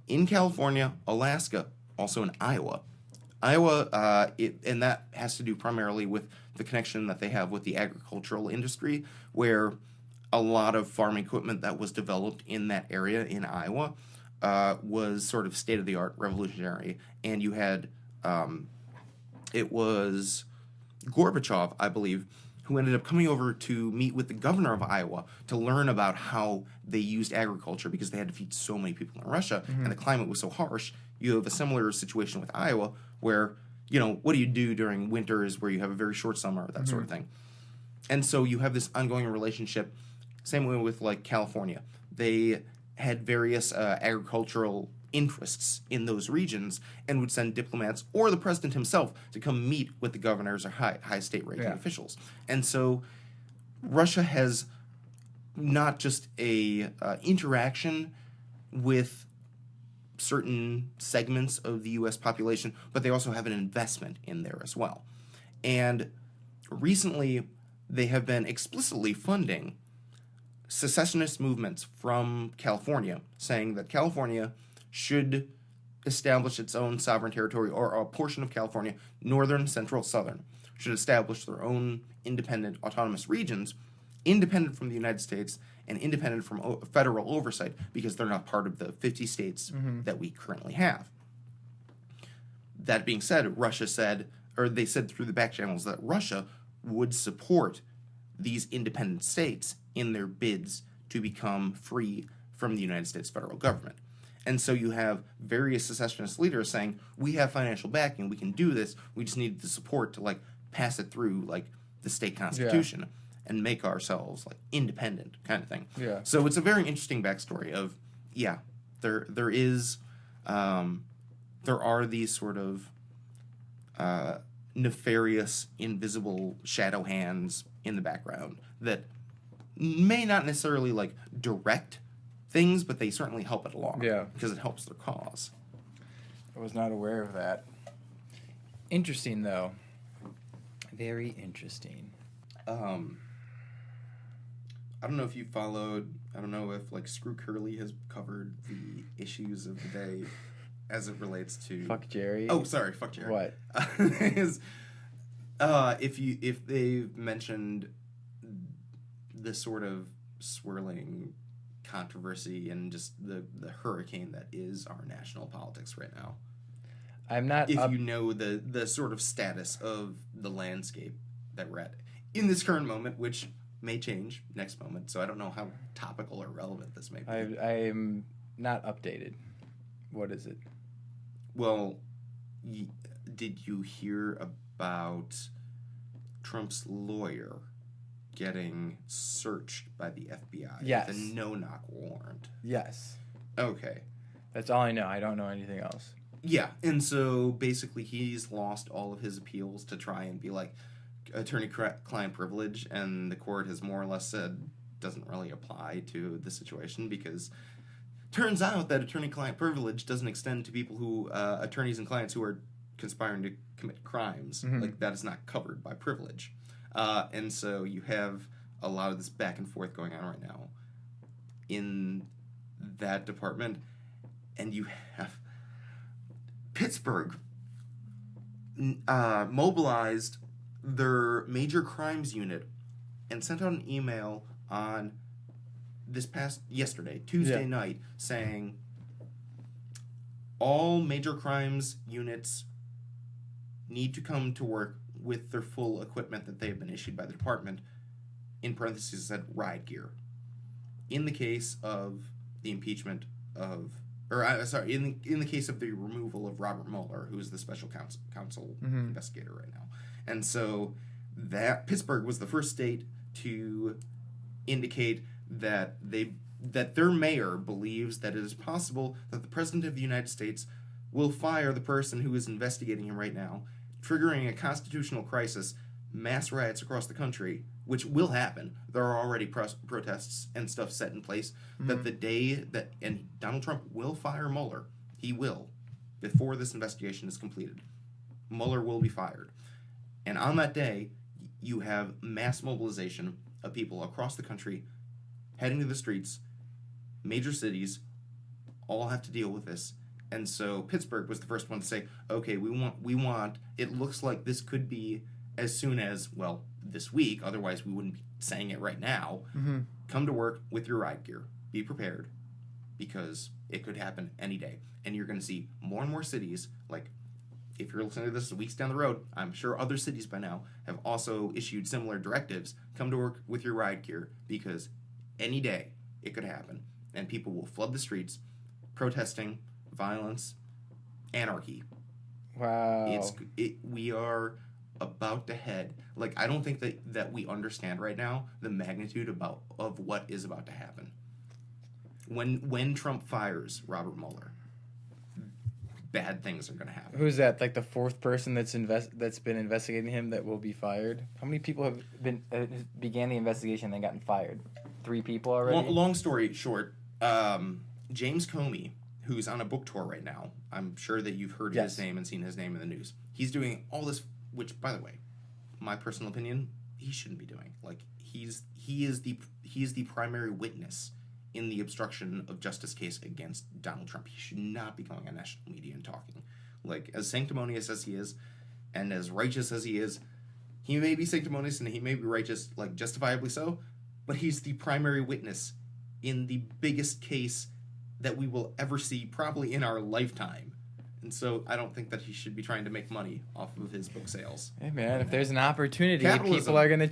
A: in California, Alaska, also in Iowa. And that has to do primarily with the connection that they have with the agricultural industry, where a lot of farm equipment that was developed in that area in Iowa was sort of state-of-the-art, revolutionary. And you had, it was Gorbachev, I believe, who ended up coming over to meet with the governor of Iowa to learn about how they used agriculture, because they had to feed so many people in Russia, and the climate was so harsh. You have a similar situation with Iowa, where, what do you do during winters where you have a very short summer, that sort of thing. And so you have this ongoing relationship, same way with, like, California. They had various agricultural interests in those regions and would send diplomats or the president himself to come meet with the governors or high state-ranking officials. And so Russia has not just a interaction with certain segments of the U.S. population, but they also have an investment in there as well. And recently, they have been explicitly funding secessionist movements from California, saying that California should establish its own sovereign territory, or a portion of California, northern, central, southern, should establish their own independent autonomous regions, independent from the United States and independent from federal oversight, because they're not part of the 50 states that we currently have. That being said, Russia said, or they said through the back channels, that Russia would support these independent states in their bids to become free from the United States federal government. And so you have various secessionist leaders saying, we have financial backing, we can do this, we just need the support to, like, pass it through, like, the state constitution and make ourselves, like, independent kind of thing.
B: Yeah.
A: So it's a very interesting backstory of, there are these sort of nefarious, invisible shadow hands in the background that may not necessarily, like, direct things, but they certainly help it along.
B: Yeah.
A: Because it helps their cause.
B: I was not aware of that. Interesting, though. Very interesting.
A: I don't know if you followed, I don't know if, like, Screw Curly has covered the issues of the day as it relates to...
B: Fuck Jerry?
A: Oh, sorry, fuck Jerry.
B: What?
A: If they've mentioned the sort of swirling controversy and just the hurricane that is our national politics right now.
B: I'm not
A: if
B: up.
A: you know the sort of status of the landscape that we're at in this current moment, which may change next moment. So I don't know how topical or relevant this may be.
B: I'm not updated. What is it?
A: Well, did you hear about Trump's lawyer getting searched by the FBI?
B: Yes.
A: The no-knock warrant.
B: Yes.
A: Okay.
B: That's all I know. I don't know anything else.
A: Yeah, and so basically he's lost all of his appeals to try and be like attorney-client privilege, and the court has more or less said doesn't really apply to the situation because turns out that attorney-client privilege doesn't extend to people who, attorneys and clients who are conspiring to commit crimes.
B: Mm-hmm.
A: Like, that is not covered by privilege. And so you have a lot of this back and forth going on right now in that department, and you have Pittsburgh mobilized their major crimes unit and sent out an email on Tuesday night, saying all major crimes units need to come to work with their full equipment that they have been issued by the department, in parentheses said riot gear. In the case of the impeachment of, in the case of the removal of Robert Mueller, who is the special counsel investigator right now. And so that Pittsburgh was the first state to indicate that their mayor believes that it is possible that the President of the United States will fire the person who is investigating him right now, triggering a constitutional crisis, mass riots across the country, which will happen. There are already protests and stuff set in place that the day that, and Donald Trump will fire Mueller, he will, before this investigation is completed. Mueller will be fired. And on that day, you have mass mobilization of people across the country heading to the streets. Major cities all have to deal with this. And so Pittsburgh was the first one to say, okay, we want, it looks like this could be as soon as, well, this week, otherwise we wouldn't be saying it right now. Come to work with your riot gear. Be prepared, because it could happen any day. And you're going to see more and more cities, like, if you're listening to this weeks down the road, I'm sure other cities by now have also issued similar directives. Come to work with your riot gear, because any day it could happen. And people will flood the streets, protesting, violence, anarchy.
B: Wow.
A: We are about to head. Like, I don't think that we understand right now the magnitude of what is about to happen. When Trump fires Robert Mueller, bad things are going to happen.
B: Who's that? Like the fourth person that's been investigating him that will be fired? How many people have been began the investigation and gotten fired? 3 people already?
A: Long story short, James Comey, who's on a book tour right now, I'm sure that you've heard his name and seen his name in the news. He's doing all this, which, by the way, my personal opinion, he shouldn't be doing. Like, he is the primary witness in the obstruction of justice case against Donald Trump. He should not be going on national media and talking. Like, as sanctimonious as he is, and as righteous as he is, he may be sanctimonious and he may be righteous, like, justifiably so, but he's the primary witness in the biggest case that we will ever see, probably in our lifetime. And so I don't think that he should be trying to make money off of his book sales.
B: Hey man, if there's an opportunity,
A: Capitalism.
B: people are gonna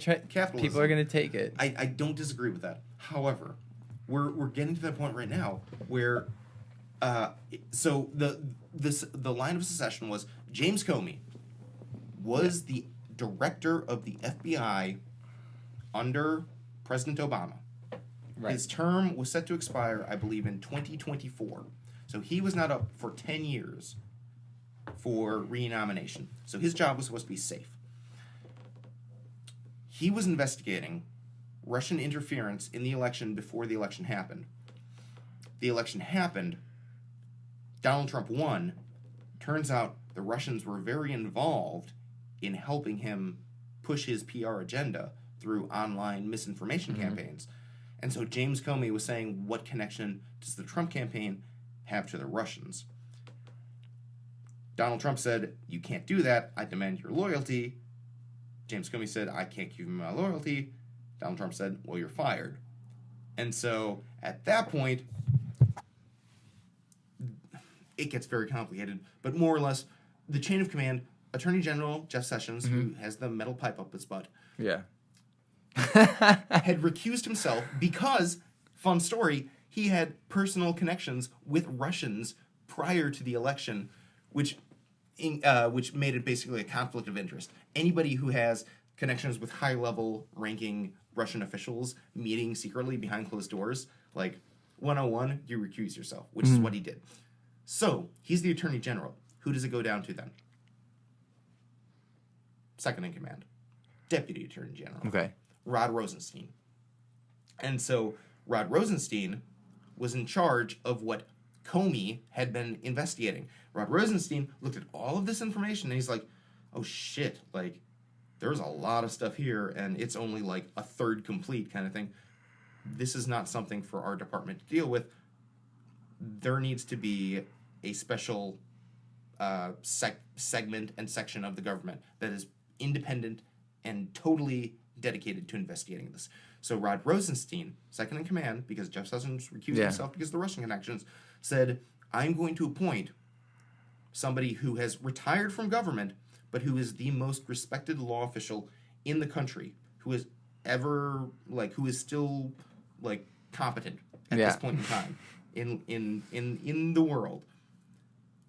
B: take it.
A: I don't disagree with that. However, we're getting to that point right now where so the line of succession was James Comey was the director of the FBI under President Obama.
B: Right.
A: His term was set to expire, I believe, in 2024. So he was not up for 10 years for renomination. So his job was supposed to be safe. He was investigating Russian interference in the election before the election happened. The election happened. Donald Trump won. Turns out the Russians were very involved in helping him push his PR agenda through online misinformation campaigns. And so James Comey was saying, what connection does the Trump campaign have to the Russians? Donald Trump said, you can't do that. I demand your loyalty. James Comey said, I can't give you my loyalty. Donald Trump said, well, you're fired. And so at that point, it gets very complicated. But more or less, the chain of command, Attorney General Jeff Sessions, who has the metal pipe up his butt,
B: Yeah.
A: had recused himself because, fun story, he had personal connections with Russians prior to the election, which made it basically a conflict of interest. Anybody who has connections with high-level ranking Russian officials meeting secretly behind closed doors, like 101, you recuse yourself, which is what he did. So, he's the Attorney General. Who does it go down to then? Second in command. Deputy Attorney General.
B: Okay.
A: Rod Rosenstein. And so, Rod Rosenstein was in charge of what Comey had been investigating. Rod Rosenstein looked at all of this information and he's like, oh shit, like, there's a lot of stuff here and it's only like a third complete kind of thing. This is not something for our department to deal with. There needs to be a special segment and section of the government that is independent and totally dedicated to investigating this. So Rod Rosenstein, second in command, because Jeff Sessions recused himself because of the Russian connections, said, I'm going to appoint somebody who has retired from government, but who is the most respected law official in the country, who is who is still, like, competent at this point in time in the world.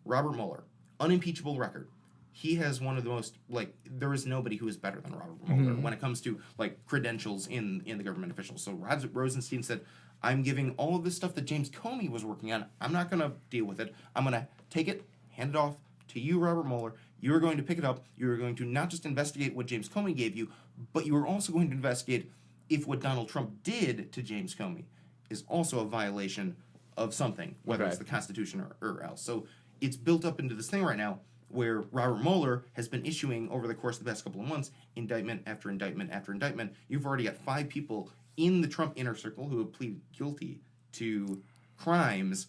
A: Robert Mueller, unimpeachable record. He has one of the most, like, there is nobody who is better than Robert Mueller when it comes to, like, credentials in the government officials. So Rod Rosenstein said, I'm giving all of this stuff that James Comey was working on. I'm not going to deal with it. I'm going to take it, hand it off to you, Robert Mueller. You are going to pick it up. You are going to not just investigate what James Comey gave you, but you are also going to investigate if what Donald Trump did to James Comey is also a violation of something, whether it's the Constitution or else. So it's built up into this thing right now where Robert Mueller has been issuing, over the course of the past couple of months, indictment after indictment after indictment. You've already got 5 people in the Trump inner circle who have pleaded guilty to crimes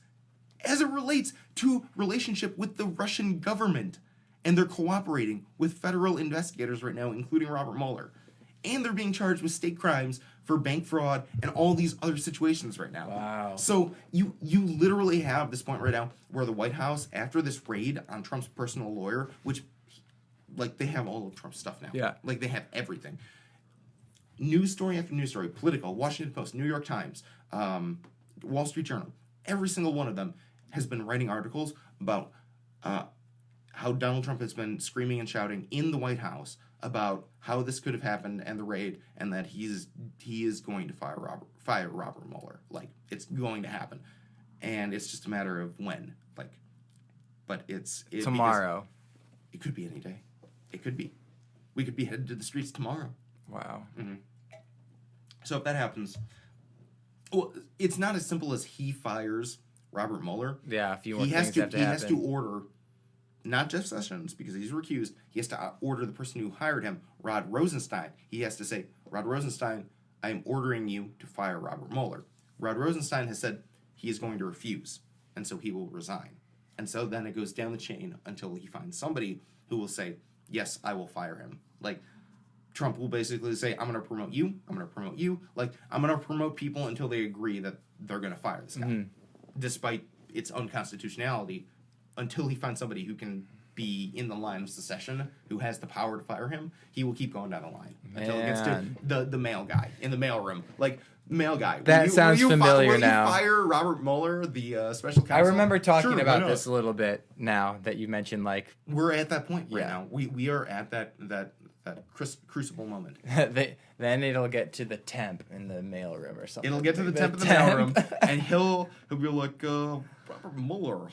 A: as it relates to relationship with the Russian government. And they're cooperating with federal investigators right now, including Robert Mueller. And they're being charged with state crimes for bank fraud and all these other situations right now.
B: Wow.
A: So you literally have this point right now where the White House, after this raid on Trump's personal lawyer, which, like, they have all of Trump's stuff now.
B: Yeah.
A: Like, they have everything. News story after news story, Politico, Washington Post, New York Times, Wall Street Journal, every single one of them has been writing articles about how Donald Trump has been screaming and shouting in the White House about how this could have happened and the raid, and that he is going to fire Robert Mueller. Like, it's going to happen, and it's just a matter of when. Like, but it's
B: tomorrow.
A: It could be any day. It could be. We could be headed to the streets tomorrow.
B: Wow.
A: Mm-hmm. So if that happens, well, it's not as simple as he fires Robert Mueller.
B: Yeah, a few more things have to happen.
A: He has to order, not Jeff Sessions, because he's recused. He has to order the person who hired him, Rod Rosenstein. He has to say, Rod Rosenstein, I am ordering you to fire Robert Mueller. Rod Rosenstein has said he is going to refuse, and so he will resign. And so then it goes down the chain until he finds somebody who will say, yes, I will fire him. Like, Trump will basically say, I'm going to promote you, I'm going to promote you. Like, I'm going to promote people until they agree that they're going to fire this guy. Despite its unconstitutionality, until he finds somebody who can be in the line of succession, who has the power to fire him, he will keep going down the line. Until it gets to the mail guy in the mailroom. Like, mail guy.
B: That sounds familiar now.
A: Will you fire Robert Mueller, the special counsel?
B: I remember talking about this a little bit now that you mentioned, like...
A: We're at that point right now. We are at that crucible moment.
B: Then it'll get to the temp in the mailroom or something.
A: It'll get to the temp in the mailroom, and he'll be like, Robert Mueller.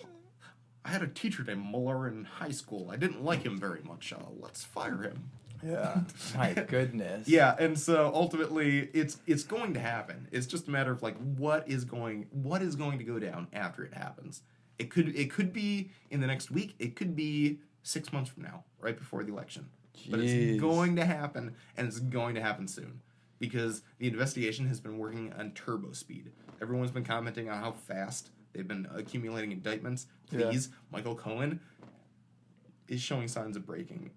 A: I had a teacher named Mueller in high school. I didn't like him very much. Let's fire him.
B: Yeah. My goodness.
A: Yeah, and so ultimately, it's going to happen. It's just a matter of, like, what is going to go down after it happens. It could be in the next week. It could be 6 months from now, right before the election. Jeez. But it's going to happen, and it's going to happen soon, because the investigation has been working on turbo speed. Everyone's been commenting on how fast they've been accumulating indictments. Please, Michael Cohen is showing signs of breaking.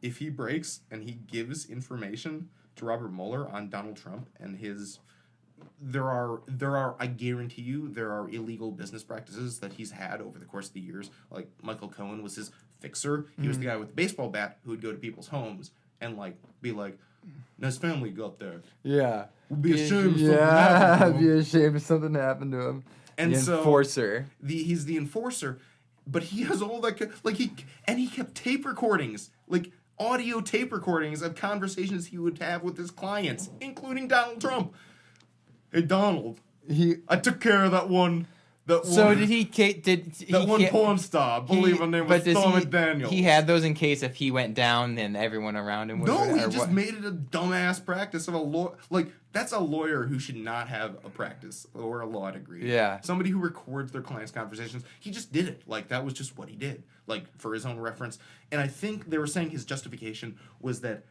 A: If he breaks and he gives information to Robert Mueller on Donald Trump and his there are I guarantee you there are illegal business practices that he's had over the course of the years. Like Michael Cohen was his fixer. He was the guy with the baseball bat who would go to people's homes and like be like, "Nice family you got there."
B: Yeah.
A: We'll be ashamed if something happened to
B: be
A: him.
B: ashamed if something happened to him.
A: And
B: the
A: so
B: enforcer.
A: He's the enforcer, but he has all that like he kept tape recordings, like audio tape recordings of conversations he would have with his clients, including Donald Trump. Hey Donald, I took care of that one.
B: So did he?
A: That one porn star, I believe her name was Stormy Daniels.
B: He had those in case if he went down, then everyone around him would.
A: No, he just made it a dumbass practice of a law. Like that's a lawyer who should not have a practice or a law degree.
B: Yeah,
A: somebody who records their clients' conversations. He just did it. Like that was just what he did. Like for his own reference. And I think they were saying his justification was that,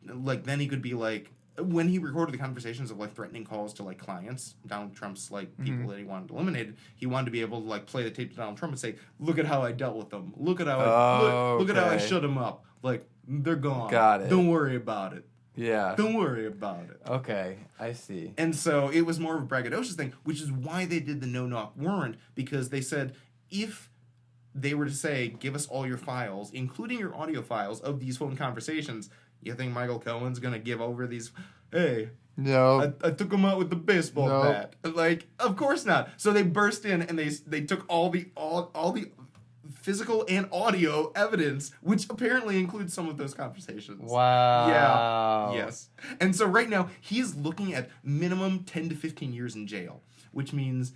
A: like, then he could be like. When he recorded the conversations of like threatening calls to like clients, Donald Trump's like people that he wanted eliminated, he wanted to be able to like play the tape to Donald Trump and say, "Look at how I dealt with them. Look at how look at how I shut them up. Like they're gone.
B: Got it.
A: Don't worry about it.
B: Yeah.
A: Don't worry about it."
B: Okay, I see.
A: And so it was more of a braggadocious thing, which is why they did the no-knock warrant, because they said if they were to say, "Give us all your files, including your audio files of these phone conversations," you think Michael Cohen's gonna give over these? Hey,
B: no,
A: I took him out with the baseball bat. Like, of course not. So they burst in and they took all the physical and audio evidence, which apparently includes some of those conversations.
B: Wow.
A: Yeah. Yes. And so right now he's looking at minimum 10 to 15 years in jail, which means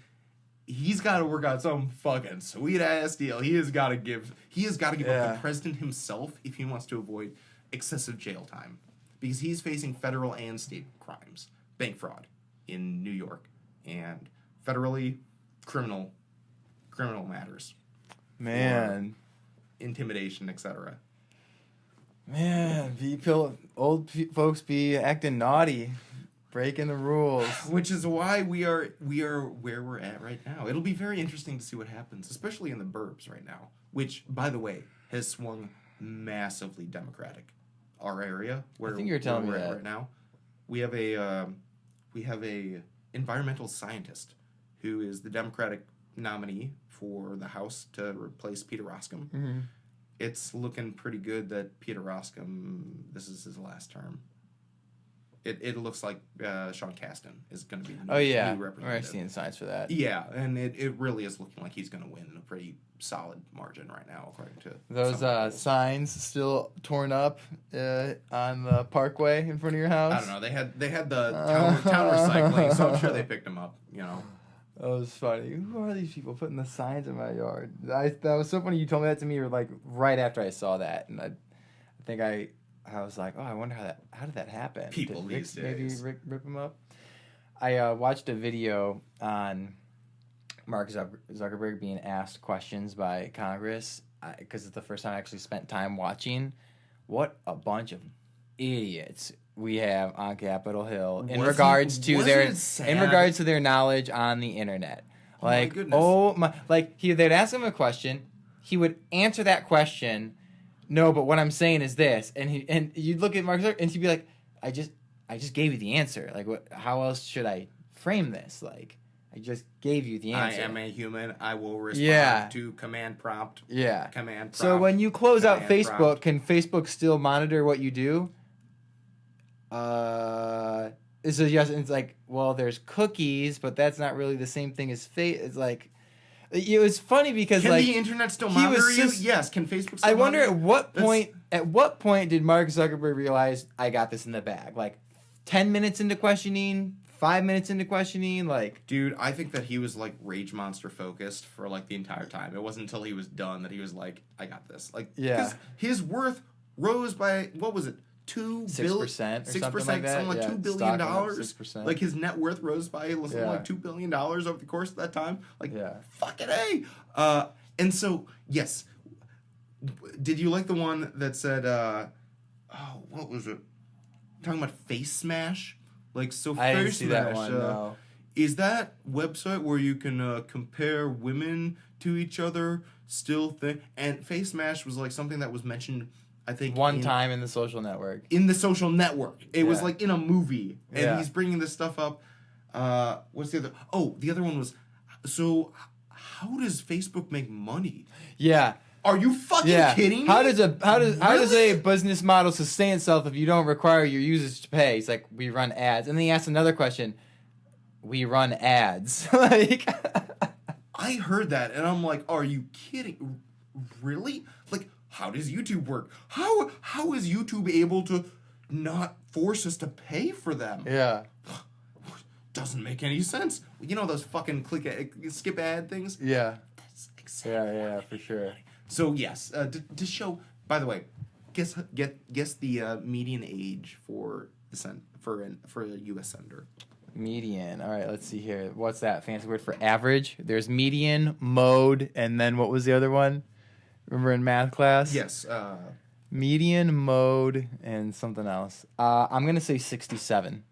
A: he's got to work out some fucking sweet ass deal. He has got to give up the president himself if he wants to avoid excessive jail time, because he's facing federal and state crimes, bank fraud in New York, and federally criminal matters,
B: man,
A: intimidation, etc.
B: Man, old folks be acting naughty, breaking the rules,
A: which is why we are where we're at right now. It'll be very interesting to see what happens, especially in the burbs right now, which, by the way, has swung massively Democratic. Our area, where
B: I think you're telling me
A: we're
B: that
A: at right now, we have a environmental scientist who is the Democratic nominee for the House to replace Peter Roskam.
B: Mm-hmm.
A: It's looking pretty good that Peter Roskam, this is his last term. It looks like Sean Casten is going to be the new representative.
B: We're seeing signs for that.
A: Yeah, and it really is looking like he's going to win in a pretty solid margin right now, according to
B: those signs still torn up on the parkway in front of your house.
A: I don't know. They had the town recycling, so I'm sure they picked them up. You know.
B: That was funny. Who are these people putting the signs in my yard? That was so funny. You told me that to me, like right after I saw that, and I think I was like, oh, I wonder how did that happen?
A: People these days.
B: Maybe rip them up. I watched a video on Mark Zuckerberg being asked questions by Congress, because it's the first time I actually spent time watching. What a bunch of idiots we have on Capitol Hill in regards to their knowledge on the internet. Like, they'd ask him a question, he would answer that question. No, but what I'm saying is this, and you'd look at Mark Zuckerberg and he'd be like, I just gave you the answer. Like, what? How else should I frame this? Like, I just gave you the answer.
A: I am a human. I will respond to command prompt.
B: Yeah.
A: Command prompt.
B: So when you close out Facebook, can Facebook still monitor what you do? It's a yes. It's like, well, there's cookies, but that's not really the same thing as It's like, it was funny because
A: can the internet still monitor you? Yes. Can Facebook still
B: I wonder
A: monitor?
B: At what point did Mark Zuckerberg realize I got this in the bag? Like 10 minutes into questioning, 5 minutes into questioning, like...
A: Dude, I think that he was, like, rage monster focused for, like, the entire time. It wasn't until he was done that he was like, I got this. Like,
B: yeah.
A: His worth rose by, what was it?
B: 6% or something like that.
A: Something like $2 billion.
B: 6%.
A: Like, his net worth rose by something like $2 billion over the course of that time. Like, fucking A! And so, yes. Did you like the one that said, what was it? Talking about Face Smash? Like, so
B: I
A: Face
B: didn't see
A: Smash,
B: that one, no.
A: Is that website where you can compare women to each other still thing? And Face Smash was like something that was mentioned, I think,
B: one time in the Social Network.
A: In the Social Network. It was like in a movie. And he's bringing this stuff up. What's the other? Oh, the other one was, so how does Facebook make money?
B: Yeah.
A: Are you fucking kidding me?
B: How does a
A: Really?
B: business model sustain itself if you don't require your users to pay? It's like, we run ads. And then he asked another question. We run ads. Like,
A: I heard that and I'm like, are you kidding? Really? Like, how does YouTube work? How is YouTube able to not force us to pay for them?
B: yeah.
A: Doesn't make any sense. You know those fucking skip ad things?
B: Yeah.
A: That's exactly
B: Yeah, for sure.
A: So yes, to show. By the way, guess the median age for a U.S. senator.
B: Median. All right, let's see here. What's that fancy word for average? There's median, mode, and then what was the other one? Remember in math class?
A: Yes.
B: Median, mode, and something else. I'm going to say 67.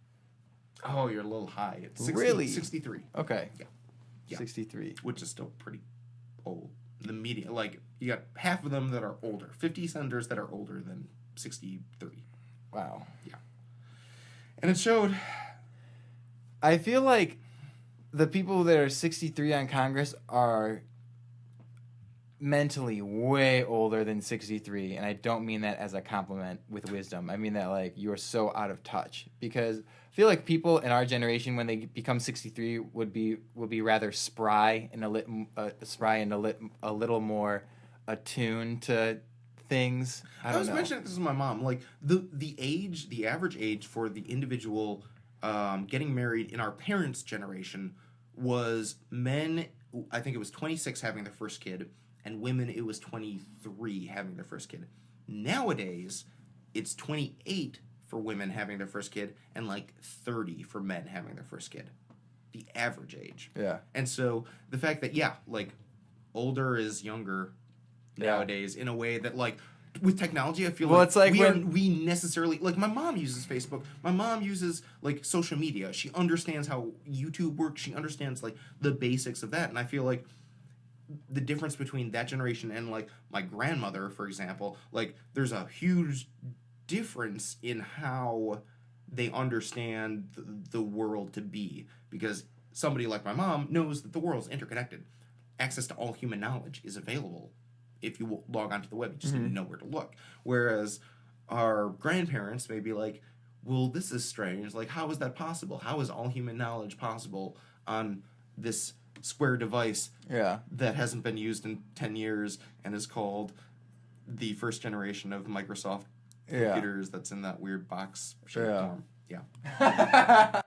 A: Oh, you're a little high. It's 60,
B: Really?
A: 63.
B: Okay.
A: Yeah.
B: 63.
A: Which is still pretty old. The median, like, you got half of them that are older. 50 senators that are older than 63.
B: Wow.
A: Yeah. And it showed.
B: I feel like the people that are 63 on Congress are mentally way older than 63, and I don't mean that as a compliment with wisdom. I mean that, like, you are so out of touch, because I feel like people in our generation, when they become 63, would be rather spry and a little more attuned to things. I was
A: mentioning this with my mom. Like, the average age for the individual getting married in our parents' generation was men. I think it was 26 having their first kid, and women it was 23 having their first kid. Nowadays, it's 28 for women having their first kid and like 30 for men having their first kid. The average age.
B: Yeah.
A: And so the fact that like older is younger nowadays in a way that, like, with technology, I feel like,
B: it's like
A: we necessarily, like, my mom uses Facebook. My mom uses, like, social media. She understands how YouTube works. She understands, like, the basics of that. And I feel like the difference between that generation and, like, my grandmother, for example, like, there's a huge difference in how they understand the world to be, because somebody like my mom knows that the world's interconnected. Access to all human knowledge is available if you log onto the web. You just need to know where to look. Whereas our grandparents may be like, well, this is strange. Like, how is that possible? How is all human knowledge possible on this square device that hasn't been used in 10 years and is called the first generation of Microsoft computers that's in that weird box shape form? Yeah.